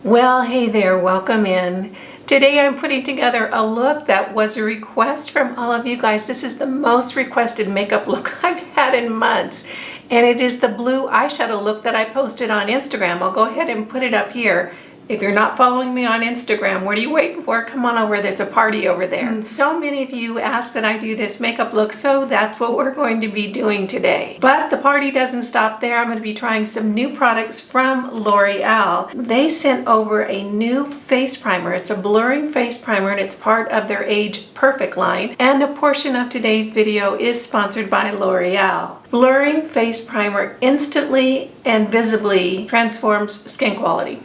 Well, hey there, welcome in. Today I'm putting together a look that was a request from all of you guys. This is the most requested makeup look I've had in months. And it is the blue eyeshadow look that I posted on Instagram. I'll go ahead and put it up here. If you're not following me on Instagram, what are you waiting for? Come on over, there's a party over there. And so many of you asked that I do this makeup look, so that's what we're going to be doing today. But the party doesn't stop there. I'm going to be trying some new products from L'Oreal. They sent over a new face primer. It's a blurring face primer and it's part of their Age Perfect line. And a portion of today's video is sponsored by L'Oreal. Blurring face primer instantly and visibly transforms skin quality.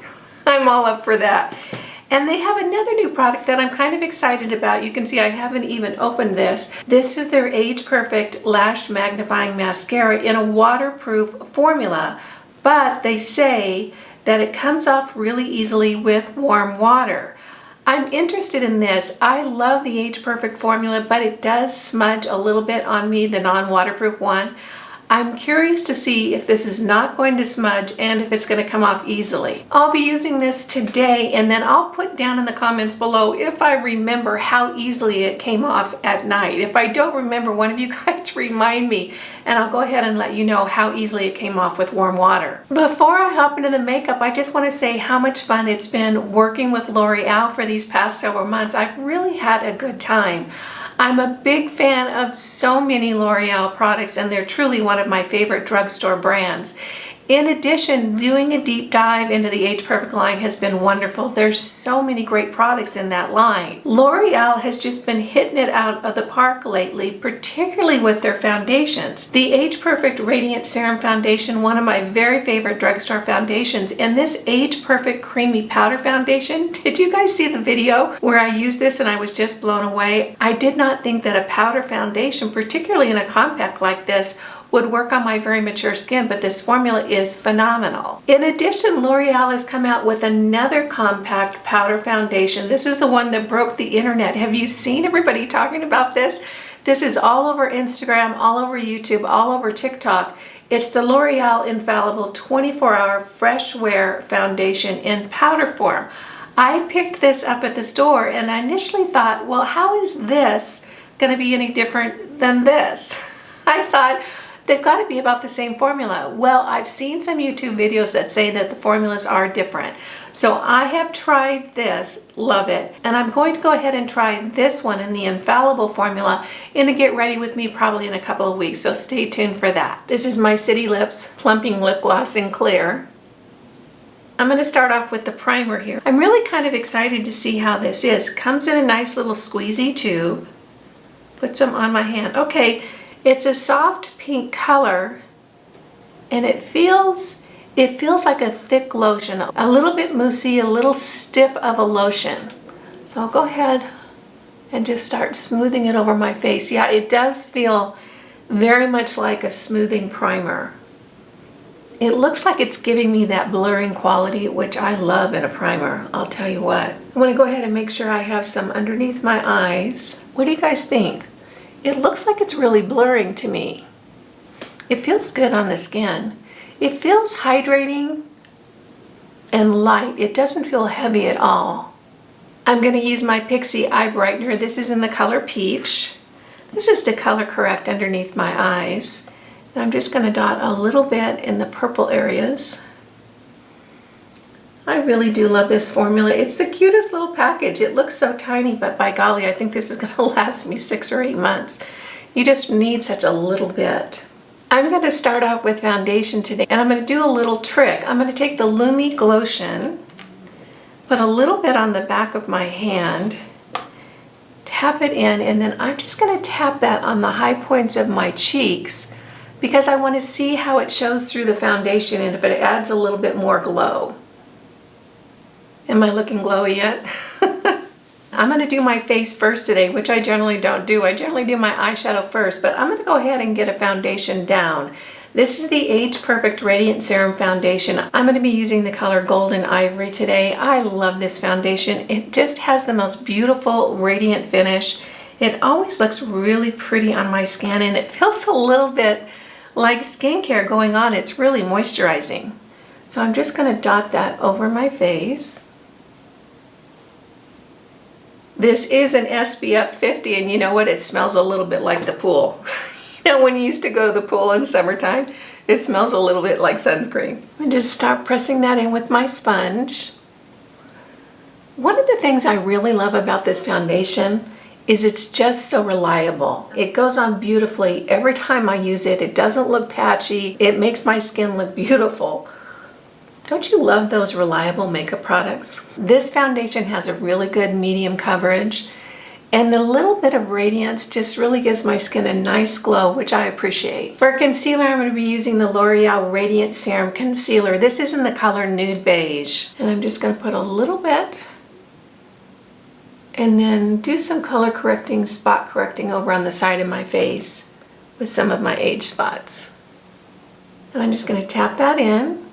I'm all up for that. And they have another new product that I'm kind of excited about. You can see I haven't even opened this. This is their Age Perfect Lash Magnifying Mascara in a waterproof formula, but they say that it comes off really easily with warm water. I'm interested in this. I love the Age Perfect formula, but it does smudge a little bit on me, the non-waterproof one. I'm curious to see if this is not going to smudge and if it's going to come off easily. I'll be using this today and then I'll put down in the comments below if I remember how easily it came off at night. If I don't remember, one of you guys remind me and I'll go ahead and let you know how easily it came off with warm water. Before I hop into the makeup, I just want to say how much fun it's been working with L'Oreal for these past several months. I've really had a good time. I'm a big fan of so many L'Oreal products and they're truly one of my favorite drugstore brands. In addition, doing a deep dive into the Age Perfect line has been wonderful. There's so many great products in that line. L'Oreal has just been hitting it out of the park lately, particularly with their foundations. The Age Perfect Radiant Serum Foundation, one of my very favorite drugstore foundations, and this Age Perfect Creamy Powder Foundation. Did you guys see the video where I used this and I was just blown away? I did not think that a powder foundation, particularly in a compact like this, would work on my very mature skin, but this formula is phenomenal. In addition, L'Oreal has come out with another compact powder foundation. This is the one that broke the internet. Have you seen everybody talking about this? This is all over Instagram, all over YouTube, all over TikTok. It's the L'Oreal Infallible 24-Hour Fresh Wear Foundation in powder form. I picked this up at the store and I initially thought, well, how is this going to be any different than this? I thought, they've got to be about the same formula. Well, I've seen some YouTube videos that say that the formulas are different. So I have tried this, love it, and I'm going to go ahead and try this one in the Infallible formula and to get ready with me probably in a couple of weeks, so stay tuned for that. This is my City Lips Plumping Lip Gloss in Clear. I'm going to start off with the primer here. I'm really kind of excited to see how this is. Comes in a nice little squeezy tube. Put some on my hand. Okay. It's a soft pink color and it feels like a thick lotion, a little bit moussey, a little stiff of a lotion. So I'll go ahead and just start smoothing it over my face. Yeah, it does feel very much like a smoothing primer. It looks like it's giving me that blurring quality, which I love in a primer, I'll tell you what. I'm going to go ahead and make sure I have some underneath my eyes. What do you guys think? It looks like it's really blurring to me. It feels good on the skin. It feels hydrating and light. It doesn't feel heavy at all. I'm going to use my Pixi Eye Brightener. This is in the color Peach. This is to color correct underneath my eyes. And I'm just going to dot a little bit in the purple areas. I really do love this formula. It's the cutest little package. It looks so tiny, but by golly, I think this is going to last me 6 or 8 months. You just need such a little bit. I'm going to start off with foundation today, and I'm going to do a little trick. I'm going to take the Lumi Glotion, put a little bit on the back of my hand, tap it in, and then I'm just going to tap that on the high points of my cheeks because I want to see how it shows through the foundation and if it adds a little bit more glow. Am I looking glowy yet? I'm going to do my face first today, which I generally don't do. I generally do my eyeshadow first, but I'm going to go ahead and get a foundation down. This is the Age Perfect Radiant Serum Foundation. I'm going to be using the color Golden Ivory today. I love this foundation. It just has the most beautiful radiant finish. It always looks really pretty on my skin and it feels a little bit like skincare going on. It's really moisturizing. So I'm just going to dot that over my face. This is an SPF 50, and you know what? It smells a little bit like the pool. You know, when you used to go to the pool in summertime, it smells a little bit like sunscreen. And just start pressing that in with my sponge. One of the things I really love about this foundation is it's just so reliable. It goes on beautifully every time I use it. It doesn't look patchy. It makes my skin look beautiful. Don't you love those reliable makeup products? This foundation has a really good medium coverage, and the little bit of radiance just really gives my skin a nice glow, which I appreciate. For concealer, I'm going to be using the L'Oreal Radiant Serum Concealer. This is in the color Nude Beige. And I'm just going to put a little bit, and then do some color correcting, spot correcting over on the side of my face with some of my age spots. And I'm just going to tap that in.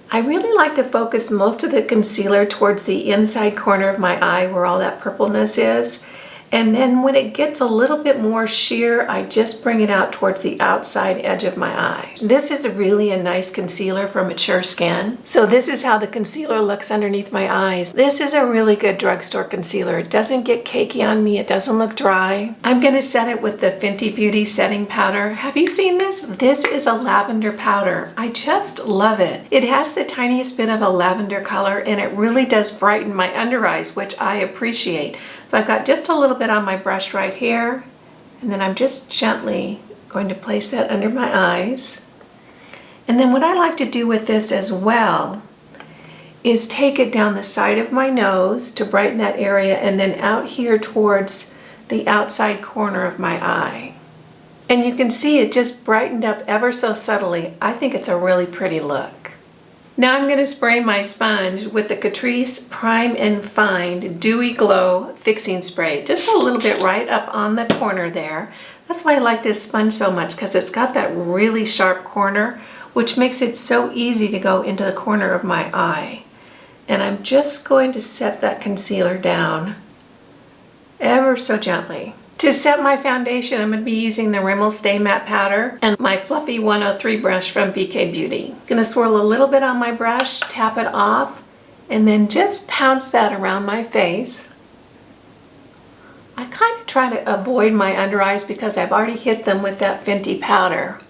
I really like to focus most of the concealer towards the inside corner of my eye where all that purpleness is. And then when it gets a little bit more sheer, I just bring it out towards the outside edge of my eye. This is really a nice concealer for mature skin. So this is how the concealer looks underneath my eyes. This is a really good drugstore concealer. It doesn't get cakey on me. It doesn't look dry. I'm going to set it with the Fenty Beauty setting powder. Have you seen this? This is a lavender powder. I just love it. It has the tiniest bit of a lavender color, and it really does brighten my under eyes, which I appreciate. So I've got just a little bit on my brush right here, and then I'm just gently going to place that under my eyes. And then what I like to do with this as well is take it down the side of my nose to brighten that area, and then out here towards the outside corner of my eye. And you can see it just brightened up ever so subtly. I think it's a really pretty look. Now I'm going to spray my sponge with the Catrice Prime and Find Dewy Glow Fixing Spray. Just a little bit right up on the corner there. That's why I like this sponge so much, because it's got that really sharp corner, which makes it so easy to go into the corner of my eye. And I'm just going to set that concealer down ever so gently. To set my foundation, I'm going to be using the Rimmel Stay Matte Powder and my Fluffy 103 brush from BK Beauty. I'm going to swirl a little bit on my brush, tap it off, and then just pounce that around my face. I kind of try to avoid my under eyes because I've already hit them with that Fenty powder,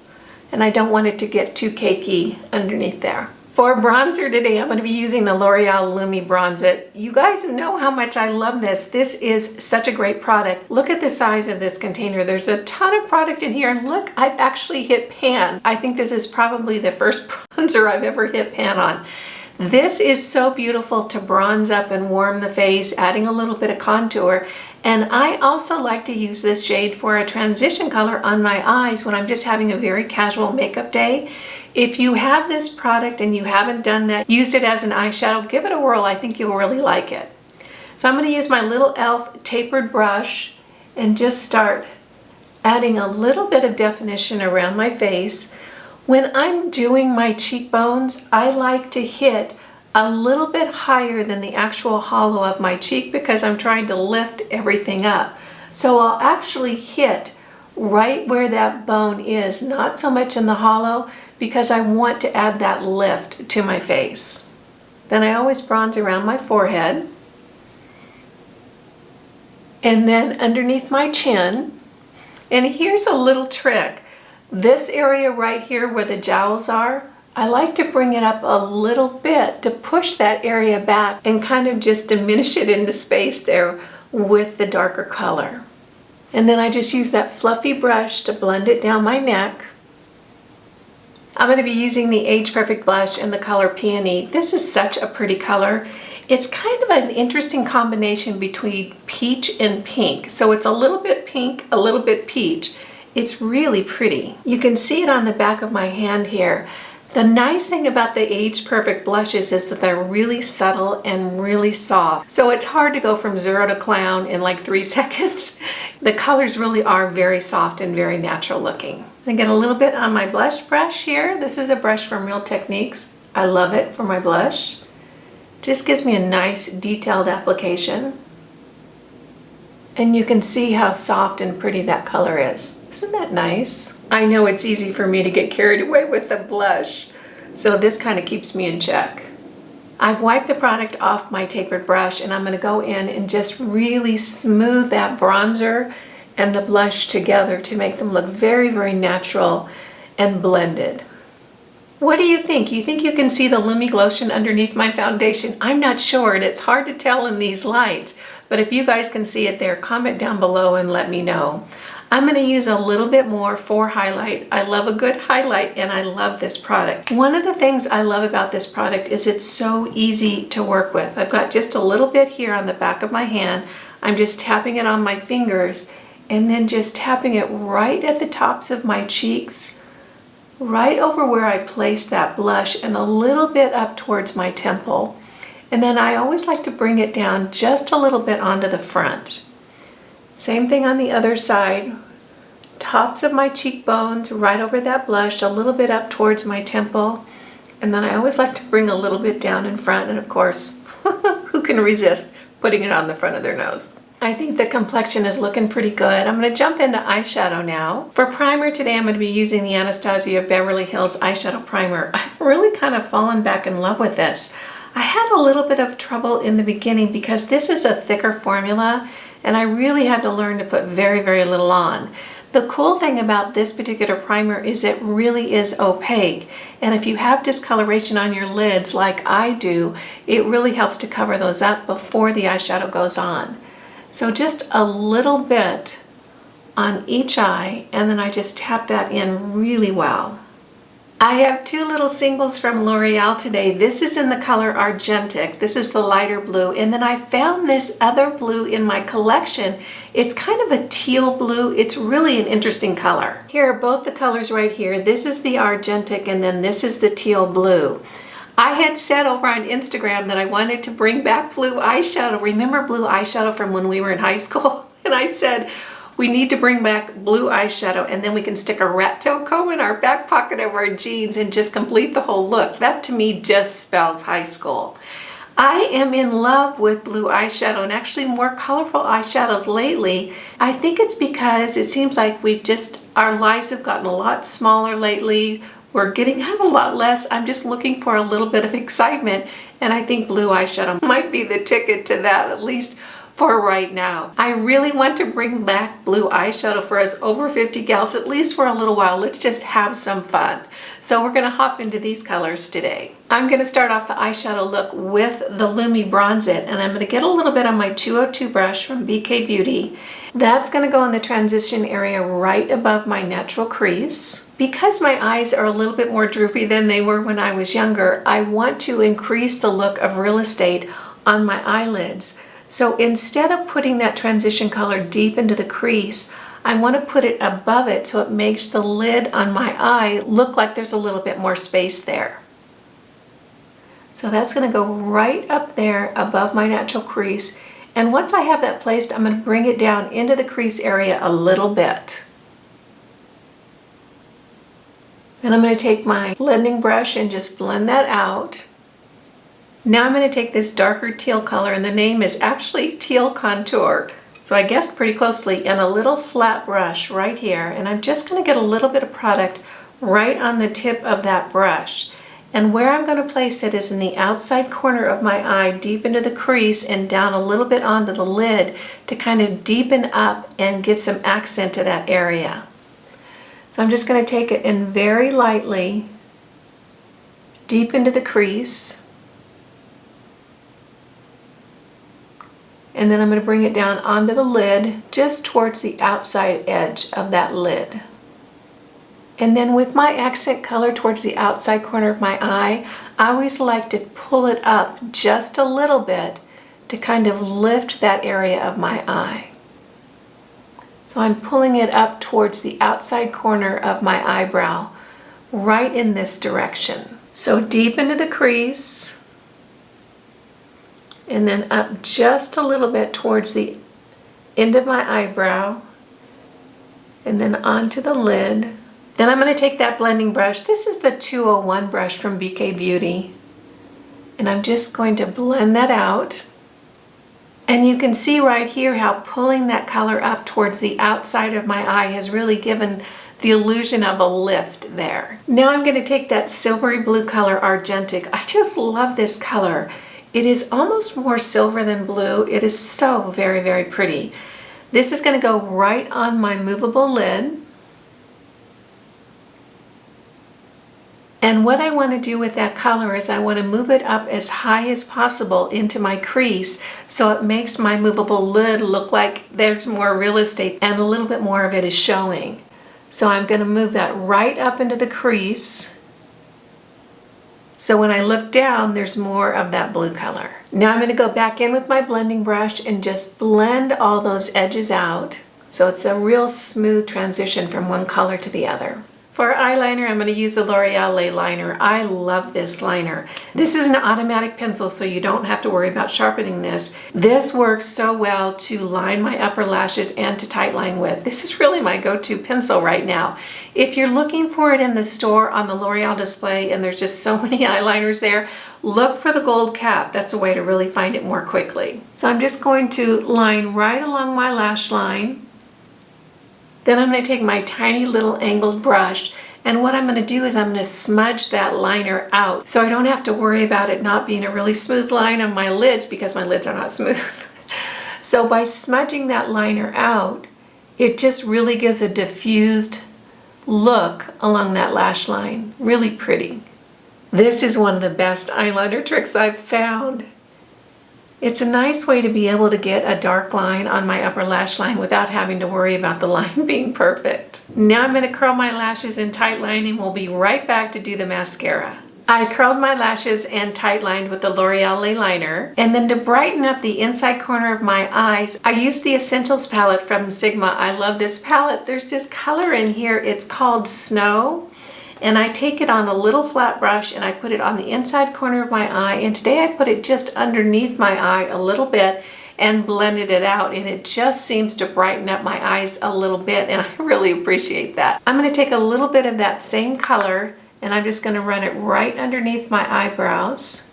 and I don't want it to get too cakey underneath there. For bronzer today, I'm going to be using the L'Oreal Lumi Bronze It. You guys know how much I love this. This is such a great product. Look at the size of this container. There's a ton of product in here, and look, I've actually hit pan. I think this is probably the first bronzer I've ever hit pan on. This is so beautiful to bronze up and warm the face, adding a little bit of contour. And I also like to use this shade for a transition color on my eyes when I'm just having a very casual makeup day. If you have this product and you haven't done that, used it as an eyeshadow, give it a whirl. I think you'll really like it. So I'm going to use my little e.l.f. tapered brush and just start adding a little bit of definition around my face. When I'm doing my cheekbones, I like to hit a little bit higher than the actual hollow of my cheek because I'm trying to lift everything up. So I'll actually hit right where that bone is, not so much in the hollow, because I want to add that lift to my face. Then I always bronze around my forehead. And then underneath my chin. And here's a little trick. This area right here where the jowls are, I like to bring it up a little bit to push that area back and kind of just diminish it into space there with the darker color. And then I just use that fluffy brush to blend it down my neck. I'm going to be using the Age Perfect blush in the color Peony. This is such a pretty color. It's kind of an interesting combination between peach and pink. So it's a little bit pink, a little bit peach. It's really pretty. You can see it on the back of my hand here. The nice thing about the Age Perfect blushes is that they're really subtle and really soft. So it's hard to go from 0 to clown in like 3 seconds. The colors really are very soft and very natural looking. I get a little bit on my blush brush here. This is a brush from Real Techniques. I love it for my blush. Just gives me a nice detailed application. And you can see how soft and pretty that color is. Isn't that nice? I know it's easy for me to get carried away with the blush, so this kind of keeps me in check. I've wiped the product off my tapered brush, and I'm going to go in and just really smooth that bronzer and the blush together to make them look very, very natural and blended. What do you think? You think you can see the LumiGlotion underneath my foundation? I'm not sure, and it's hard to tell in these lights, but if you guys can see it there, comment down below and let me know. I'm going to use a little bit more for highlight. I love a good highlight, and I love this product. One of the things I love about this product is it's so easy to work with. I've got just a little bit here on the back of my hand. I'm just tapping it on my fingers and then just tapping it right at the tops of my cheeks, right over where I place that blush, and a little bit up towards my temple. And then I always like to bring it down just a little bit onto the front. Same thing on the other side. Tops of my cheekbones, right over that blush, a little bit up towards my temple. And then I always like to bring a little bit down in front, and of course, who can resist putting it on the front of their nose? I think the complexion is looking pretty good. I'm going to jump into eyeshadow now. For primer today, I'm going to be using the Anastasia Beverly Hills Eyeshadow Primer. I've really kind of fallen back in love with this. I had a little bit of trouble in the beginning because this is a thicker formula, and I really had to learn to put very, very little on. The cool thing about this particular primer is it really is opaque, and if you have discoloration on your lids like I do, it really helps to cover those up before the eyeshadow goes on. So just a little bit on each eye, and then I just tap that in really well. I have two little singles from L'Oreal today. This is in the color Argentic. This is the lighter blue. And then I found this other blue in my collection. It's kind of a teal blue. It's really an interesting color. Here are both the colors right here. This is the Argentic, and then this is the teal blue. I had said over on Instagram that I wanted to bring back blue eyeshadow. Remember blue eyeshadow from when we were in high school? And I said, we need to bring back blue eyeshadow, and then we can stick a rat tail comb in our back pocket of our jeans and just complete the whole look. That to me just spells high school. I am in love with blue eyeshadow, and actually more colorful eyeshadows lately. I think it's because it seems like our lives have gotten a lot smaller lately. We're getting out a lot less. I'm just looking for a little bit of excitement, and I think blue eyeshadow might be the ticket to that, at least for right now. I really want to bring back blue eyeshadow for us over 50 gals, at least for a little while. Let's just have some fun. So we're gonna hop into these colors today. I'm gonna start off the eyeshadow look with the Lumi Bronze It, and I'm gonna get a little bit on my 202 brush from BK Beauty. That's gonna go in the transition area right above my natural crease. Because my eyes are a little bit more droopy than they were when I was younger, I want to increase the look of real estate on my eyelids. So instead of putting that transition color deep into the crease, I want to put it above it so it makes the lid on my eye look like there's a little bit more space there. So that's going to go right up there above my natural crease. And once I have that placed, I'm going to bring it down into the crease area a little bit. Then I'm going to take my blending brush and just blend that out. Now I'm going to take this darker teal color, and the name is actually Teal Contour. So I guessed pretty closely, and a little flat brush right here. And I'm just going to get a little bit of product right on the tip of that brush. And where I'm going to place it is in the outside corner of my eye, deep into the crease and down a little bit onto the lid to kind of deepen up and give some accent to that area. So I'm just going to take it in very lightly, deep into the crease. And then I'm going to bring it down onto the lid, just towards the outside edge of that lid. And then with my accent color towards the outside corner of my eye, I always like to pull it up just a little bit to kind of lift that area of my eye. So I'm pulling it up towards the outside corner of my eyebrow, right in this direction. So deep into the crease, and then up just a little bit towards the end of my eyebrow, and then onto the lid. Then I'm going to take that blending brush. This is the 201 brush from BK Beauty, and I'm just going to blend that out. And you can see right here how pulling that color up towards the outside of my eye has really given the illusion of a lift there. Now I'm going to take that silvery blue color, Argentic. I just love this color. It is almost more silver than blue. It is so very, very pretty. This is going to go right on my movable lid. And what I want to do with that color is I want to move it up as high as possible into my crease so it makes my movable lid look like there's more real estate and a little bit more of it is showing. So I'm going to move that right up into the crease. So when I look down, there's more of that blue color. Now I'm going to go back in with my blending brush and just blend all those edges out. So it's a real smooth transition from one color to the other. For eyeliner, I'm going to use the L'Oreal Lay Liner. I love this liner. This is an automatic pencil, so you don't have to worry about sharpening this. This works so well to line my upper lashes and to tight line with. This is really my go-to pencil right now. If you're looking for it in the store on the L'Oreal display and there's just so many eyeliners there, look for the gold cap. That's a way to really find it more quickly. So I'm just going to line right along my lash line. Then I'm going to take my tiny little angled brush, and what I'm going to do is I'm going to smudge that liner out so I don't have to worry about it not being a really smooth line on my lids because my lids are not smooth. So by smudging that liner out, it just really gives a diffused look along that lash line. Really pretty. This is one of the best eyeliner tricks I've found. It's a nice way to be able to get a dark line on my upper lash line without having to worry about the line being perfect. Now I'm going to curl my lashes and tight line and we'll be right back to do the mascara. I curled my lashes and tight lined with the L'Oreal Lay Liner, and then to brighten up the inside corner of my eyes, I used the Essentials palette from Sigma. I love this palette. There's this color in here, it's called Snow. And I take it on a little flat brush and I put it on the inside corner of my eye, and today I put it just underneath my eye a little bit and blended it out, and it just seems to brighten up my eyes a little bit, and I really appreciate that. I'm going to take a little bit of that same color and I'm just going to run it right underneath my eyebrows,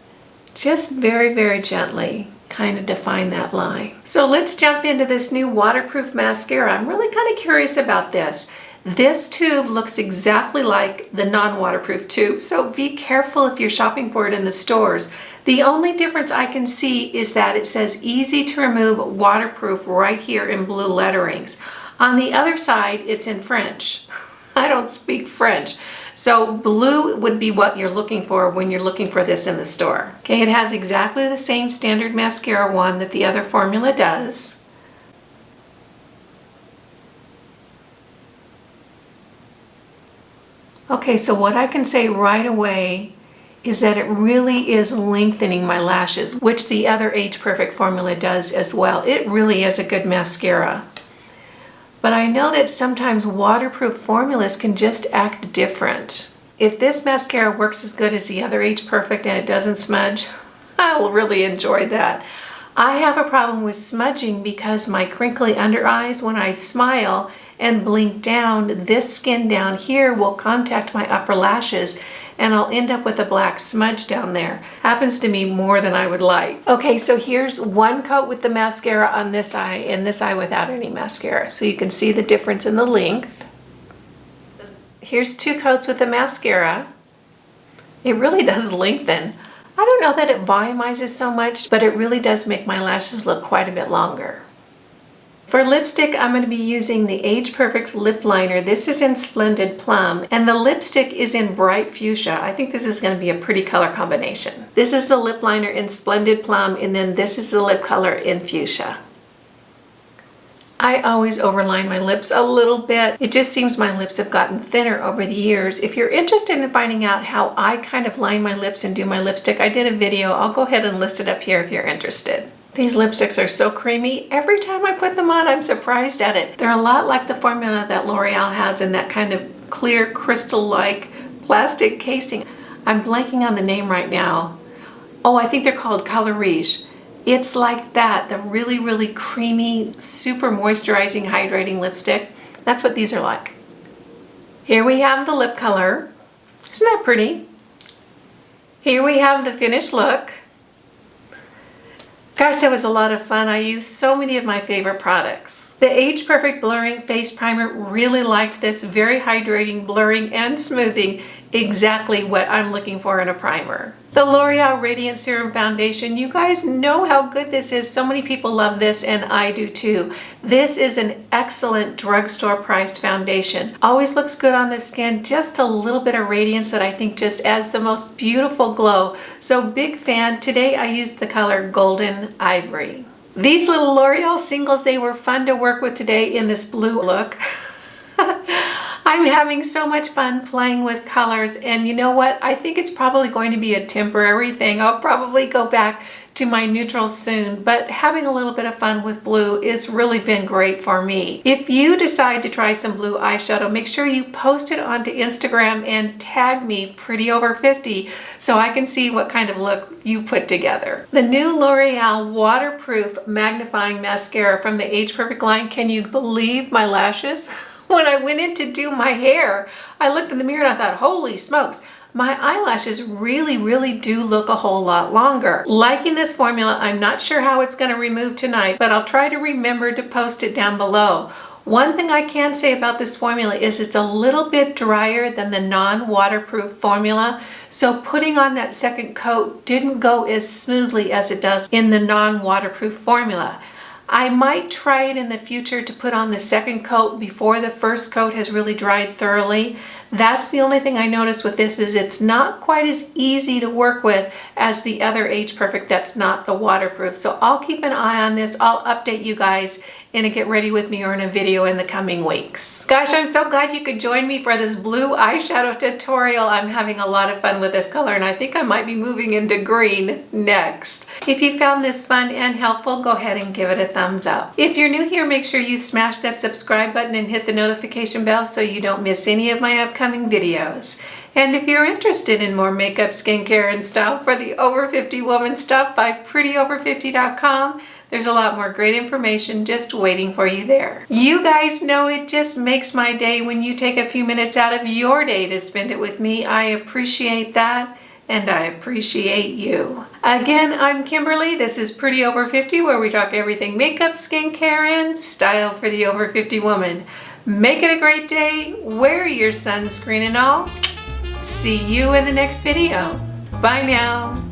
just very, very gently, kind of define that line. So let's jump into this new waterproof mascara. I'm really kind of curious about this. This tube looks exactly like the non-waterproof tube, so be careful if you're shopping for it in the stores. The only difference I can see is that it says easy to remove waterproof right here in blue letterings. On the other side, it's in French. I don't speak French. So blue would be what you're looking for when you're looking for this in the store. Okay, it has exactly the same standard mascara wand that the other formula does. Okay, so what I can say right away is that it really is lengthening my lashes, which the other Age Perfect formula does as well. It really is a good mascara. But I know that sometimes waterproof formulas can just act different. If this mascara works as good as the other Age Perfect and it doesn't smudge, I'll really enjoy that. I have a problem with smudging because my crinkly under eyes, when I smile and blink down, this skin down here will contact my upper lashes and I'll end up with a black smudge down there. Happens to me more than I would like. Okay, so here's one coat with the mascara on this eye and this eye without any mascara. So you can see the difference in the length. Here's 2 coats with the mascara. It really does lengthen. I don't know that it volumizes so much, but it really does make my lashes look quite a bit longer. For lipstick, I'm going to be using the Age Perfect Lip Liner. This is in Splendid Plum, and the lipstick is in Bright Fuchsia. I think this is going to be a pretty color combination. This is the lip liner in Splendid Plum, and then this is the lip color in Fuchsia. I always overline my lips a little bit. It just seems my lips have gotten thinner over the years. If you're interested in finding out how I kind of line my lips and do my lipstick, I did a video. I'll go ahead and list it up here if you're interested. These lipsticks are so creamy. Every time I put them on, I'm surprised at it. They're a lot like the formula that L'Oreal has in that kind of clear crystal-like plastic casing. I'm blanking on the name right now. Oh, I think they're called Color Riche. It's like that, the really, really creamy, super moisturizing, hydrating lipstick. That's what these are like. Here we have the lip color. Isn't that pretty? Here we have the finished look. Gosh, that was a lot of fun. I used so many of my favorite products. The Age Perfect Blurring Face Primer, really liked this. Very hydrating, blurring, and smoothing. Exactly what I'm looking for in a primer. The L'Oreal Radiant Serum Foundation, you guys know how good this is. So many people love this, and I do too. This is an excellent drugstore priced foundation. Always looks good on the skin, just a little bit of radiance that I think just adds the most beautiful glow. So big fan. Today I used the color Golden Ivory. These little L'Oreal singles, they were fun to work with today in this blue look. I'm having so much fun playing with colors, and you know what? I think it's probably going to be a temporary thing. I'll probably go back to my neutrals soon, but having a little bit of fun with blue has really been great for me. If you decide to try some blue eyeshadow, make sure you post it onto Instagram and tag me PrettyOver50 so I can see what kind of look you put together. The new L'Oreal Waterproof Magnifying Mascara from the Age Perfect line. Can you believe my lashes? When I went in to do my hair, I looked in the mirror and I thought, holy smokes, my eyelashes really do look a whole lot longer. Liking this formula. I'm not sure how it's going to remove tonight, but I'll try to remember to post it down below. One thing I can say about this formula is it's a little bit drier than the non-waterproof formula, so putting on that second coat didn't go as smoothly as it does in the non-waterproof formula. I might try it in the future to put on the second coat before the first coat has really dried thoroughly. That's the only thing I noticed with this, is it's not quite as easy to work with as the other Age Perfect that's not the waterproof. So I'll keep an eye on this. I'll update you guys in a Get Ready With Me or in a video in the coming weeks. Gosh, I'm so glad you could join me for this blue eyeshadow tutorial. I'm having a lot of fun with this color, and I think I might be moving into green next. If you found this fun and helpful, go ahead and give it a thumbs up. If you're new here, make sure you smash that subscribe button and hit the notification bell so you don't miss any of my upcoming videos. And if you're interested in more makeup, skincare, and style for the Over 50 woman, stop by prettyover50.com. There's a lot more great information just waiting for you there. You guys know it just makes my day when you take a few minutes out of your day to spend it with me. I appreciate that, and I appreciate you. Again, I'm Kimberly. This is Pretty Over 50, where we talk everything makeup, skincare, and style for the Over 50 woman. Make it a great day. Wear your sunscreen and all. See you in the next video. Bye now.